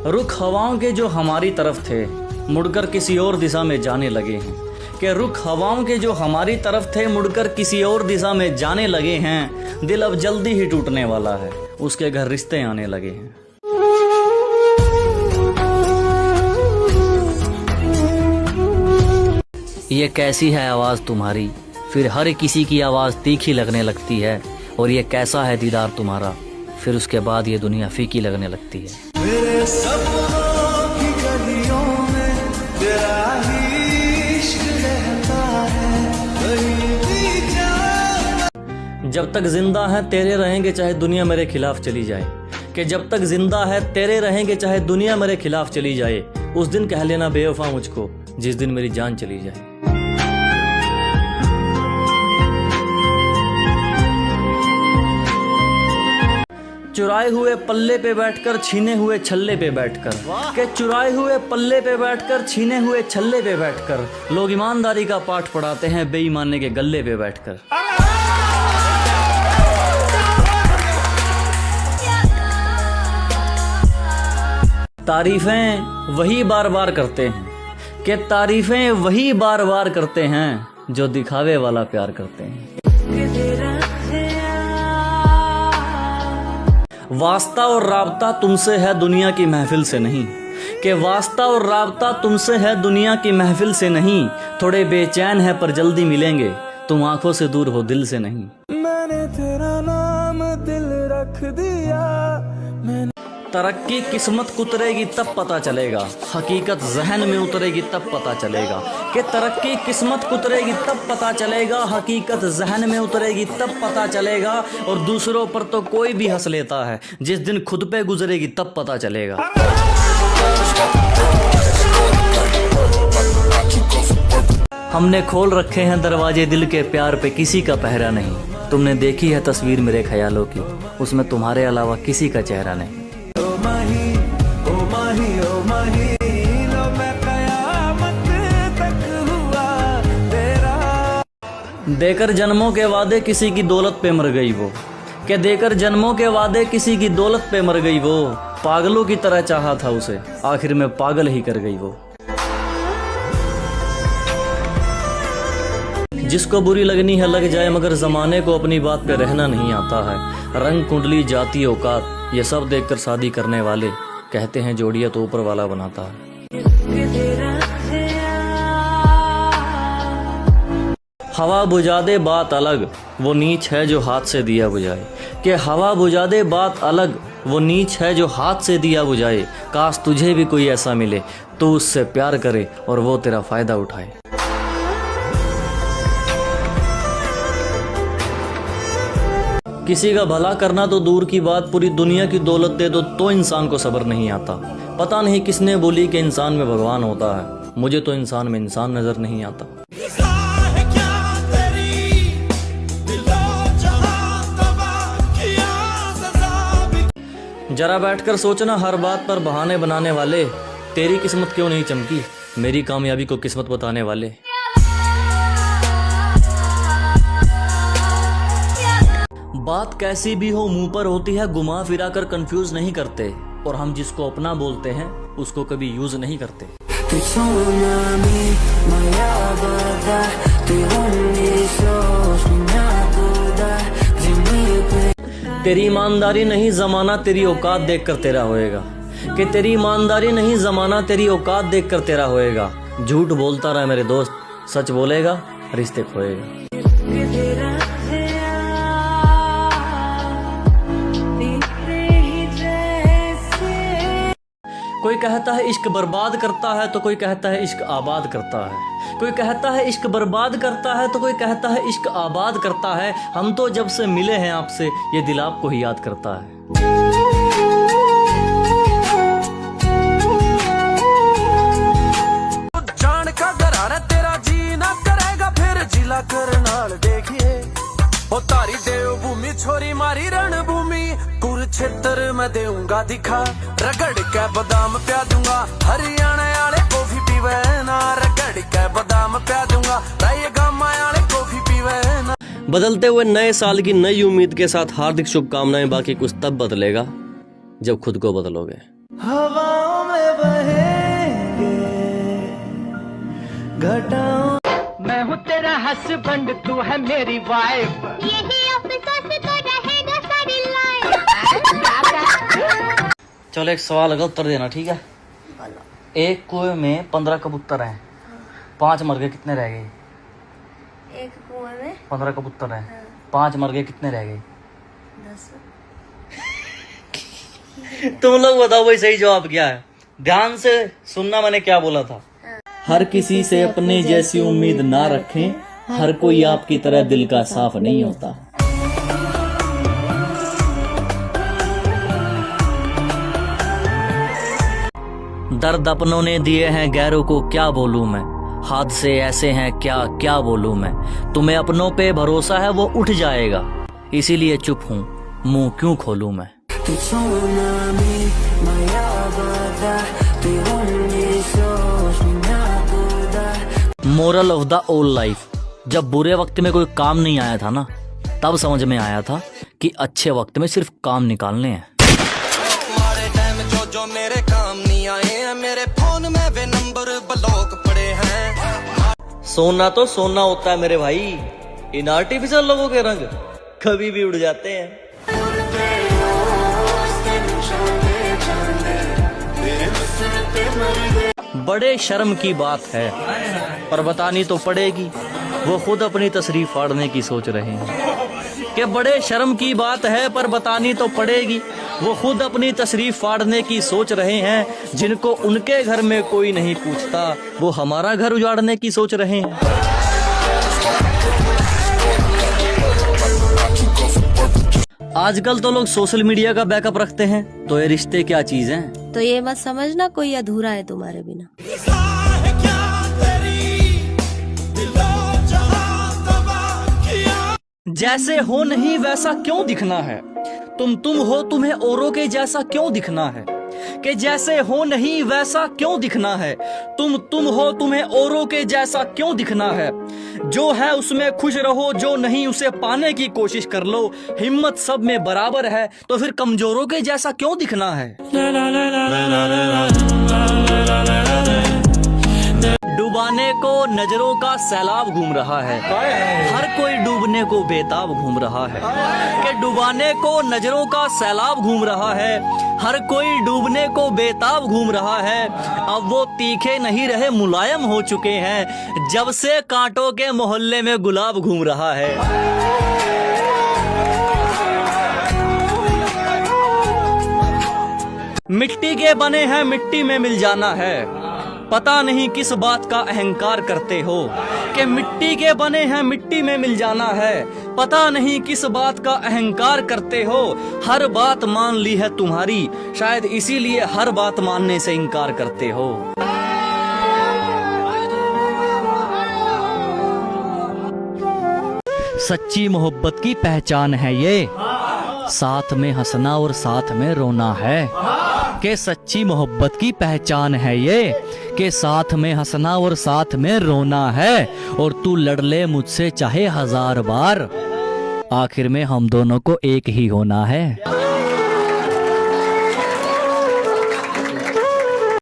रुख हवाओं के जो हमारी तरफ थे मुड़कर किसी और दिशा में जाने लगे हैं। कि रुख हवाओं के जो हमारी तरफ थे मुड़कर किसी और दिशा में जाने लगे हैं। दिल अब जल्दी ही टूटने वाला है, उसके घर रिश्ते आने लगे हैं। ये कैसी है आवाज़ तुम्हारी, फिर हर किसी की आवाज़ तीखी लगने लगती है। और ये कैसा है दीदार तुम्हारा, फिर उसके बाद ये दुनिया फीकी लगने लगती है। मेरे सपनों की गलियों में तेरा ही इश्क रहता है, कहीं भी जा। जब तक जिंदा है तेरे रहेंगे चाहे दुनिया मेरे खिलाफ चली जाए। कि जब तक जिंदा है तेरे रहेंगे चाहे दुनिया मेरे खिलाफ चली जाए। उस दिन कह लेना बेवफा मुझको जिस दिन मेरी जान चली जाए। चुराए हुए पल्ले पे बैठकर छीने हुए छल्ले पे बैठकर। के चुराए हुए पल्ले पे बैठकर छीने हुए छल्ले पे बैठकर लोग ईमानदारी का पाठ पढ़ाते हैं बेईमानी के गल्ले पे बैठकर। तारीफें वही बार बार करते हैं कि तारीफें वही बार बार करते हैं जो दिखावे वाला प्यार करते हैं। वास्ता और राबता तुमसे है दुनिया की महफिल से नहीं। कि वास्ता और राबता तुमसे है दुनिया की महफिल से नहीं। थोड़े बेचैन है पर जल्दी मिलेंगे, तुम आंखों से दूर हो दिल से नहीं। मैंने तेरा नाम दिल रख दिया। तरक्की किस्मत कुतरेगी तब पता चलेगा, हकीकत जहन में उतरेगी तब पता चलेगा। कि तरक्की किस्मत कुतरेगी तब पता चलेगा, हकीकत जहन में उतरेगी तब पता चलेगा। और दूसरों पर तो कोई भी हंस लेता है, जिस दिन खुद पे गुजरेगी तब पता चलेगा। हमने खोल रखे हैं दरवाजे दिल के, प्यार पे किसी का पहरा नहीं। तुमने देखी है तस्वीर मेरे ख्यालों की, उसमें तुम्हारे अलावा किसी का चेहरा नहीं। देकर जन्मों के वादे किसी की दौलत पे मर गई वो। कि देकर जन्मों के वादे किसी की दौलत पे मर गई वो। पागलों की तरह चाहा था उसे, आखिर में पागल ही कर गई वो। जिसको बुरी लगनी है लग जाए, मगर जमाने को अपनी बात पे रहना नहीं आता है। रंग कुंडली जाति औकात ये सब देखकर शादी करने वाले कहते हैं जोड़िया तो ऊपर वाला बनाता है। हवा बुझा दे बात अलग, वो नीच है जो हाथ से दिया बुझाए। कि हवा बुझा दे बात अलग, वो नीच है जो हाथ से दिया बुझाए। काश तुझे भी कोई ऐसा मिले, तो उससे प्यार करे और वो तेरा फायदा उठाए। किसी का भला करना तो दूर की बात, पूरी दुनिया की दौलत दे दो तो इंसान को सब्र नहीं आता। पता नहीं किसने बोली कि इंसान में भगवान होता है, मुझे तो इंसान में इंसान नजर नहीं आता। जरा बैठकर सोचना हर बात पर बहाने बनाने वाले, तेरी किस्मत क्यों नहीं चमकी, मेरी कामयाबी को किस्मत बताने वाले। बात कैसी भी हो मुंह पर होती है, घुमा फिरा कर कंफ्यूज नहीं करते। और हम जिसको अपना बोलते हैं उसको कभी यूज नहीं करते। तेरी ईमानदारी नहीं जमाना तेरी औकात देखकर तेरा होएगा। कि तेरी ईमानदारी नहीं जमाना तेरी औकात देखकर तेरा होएगा। झूठ बोलता रहा मेरे दोस्त, सच बोलेगा रिश्ते खोएगा। कोई कहता है इश्क बर्बाद करता है तो कोई कहता है इश्क आबाद करता है। कोई कहता है इश्क बर्बाद करता है तो कोई कहता है इश्क आबाद करता है। हम तो जब से मिले हैं आपसे ये दिल आपको ही याद करता है। जान का घराना तेरा जी ना करेगा फिर जिला करनाल देखिए। ओ तारी देव भूमि छोरी मारी रणभूमि, कुरुक्षेत्र में देऊंगा दिखा। रगड़ के बादाम प्या दूंगा, हरियाणा वाले कॉफी पीवे ना। रगड़ के बादाम प्या दूंगा, गामा वाले कॉफी पीवे ना। बदलते हुए नए साल की नई उम्मीद के साथ हार्दिक शुभकामनाएं। बाकी कुछ तब बदलेगा जब खुद को बदलोगे। हवा हवाएं बहेंगे घटाओं। मैं हूँ तेरा हस्बैंड, तू है मेरी वाइफ। यही अफसोस तो रहेगा सारी लाइफ। चलो एक सवाल का उत्तर देना, ठीक है? एक कुएं में 15 कबूतर हैं, 5 मर गए, कितने रह गए? एक कुएं में 15 कबूतर हैं, 5 मर गए, कितने रह गए? 10। तुम लोग बताओ भाई सही जवाब क्या है? ध्यान से सुनना मैंने क्या बोला था। हर किसी से अपने जैसी उम्मीद ना रखें, हर कोई आपकी तरह दिल का साफ नहीं होता। दर्द अपनों ने दिए हैं गैरों को क्या बोलूं मैं, हादसे ऐसे हैं क्या क्या बोलूं मैं। तुम्हें अपनों पे भरोसा है वो उठ जाएगा, इसीलिए चुप हूँ, मुंह क्यों खोलूं मैं। Moral of the old life, जब बुरे वक्त में कोई काम नहीं आया था ना, तब समझ में आया था कि अच्छे वक्त में सिर्फ काम निकालने हैं। हमारे टाइम जो मेरे काम नहीं आए हैं, मेरे फोन में वे नंबर ब्लॉक पड़े हैं। सोना तो सोना होता है मेरे भाई, इन आर्टिफिशियल लोगों के रंग कभी भी उड़ जाते हैं। बड़े शर्म की बात है पर बतानी तो पड़ेगी, वो खुद अपनी तस्रीफ फाड़ने की सोच रहे हैं। कि बड़े शर्म की बात है पर बतानी तो पड़ेगी, वो खुद अपनी तशरीफ फाड़ने की सोच रहे हैं। जिनको उनके घर में कोई नहीं पूछता, वो हमारा घर उजाड़ने की सोच रहे हैं। आजकल तो लोग सोशल मीडिया का बैकअप रखते हैं, तो ये रिश्ते क्या चीज हैं? तो ये मत समझना कोई अधूरा है तुम्हारे बिना। जैसे हो नहीं वैसा क्यों दिखना है, तुम हो तुम्हें औरों के जैसा क्यों दिखना है। कि जैसे हो नहीं वैसा क्यों दिखना है, तुम हो तुम्हें औरों के जैसा क्यों दिखना है। जो है उसमें खुश रहो, जो नहीं उसे पाने की कोशिश कर लो। हिम्मत सब में बराबर है, तो फिर कमजोरों के जैसा क्यों दिखना है। डुबाने को नजरों का सैलाब घूम रहा है, हर कोई डूबने को बेताब घूम रहा है। कि डुबाने को नजरों का सैलाब घूम रहा है, हर कोई डूबने को बेताब घूम रहा है। अब वो तीखे नहीं रहे मुलायम हो चुके हैं, जब से कांटों के मोहल्ले में गुलाब घूम रहा है। मिट्टी के बने हैं मिट्टी में मिल जाना है, पता नहीं किस बात का अहंकार करते हो। कि मिट्टी के बने हैं मिट्टी में मिल जाना है, पता नहीं किस बात का अहंकार करते हो। हर बात मान ली है तुम्हारी, शायद इसीलिए हर बात मानने से इनकार करते हो। सच्ची मोहब्बत की पहचान है ये, साथ में हंसना और साथ में रोना है। कि सच्ची मोहब्बत की पहचान है ये, कि साथ में हंसना और साथ में रोना है। और तू लड़ ले मुझसे चाहे 1000 बार, आखिर में हम दोनों को एक ही होना है।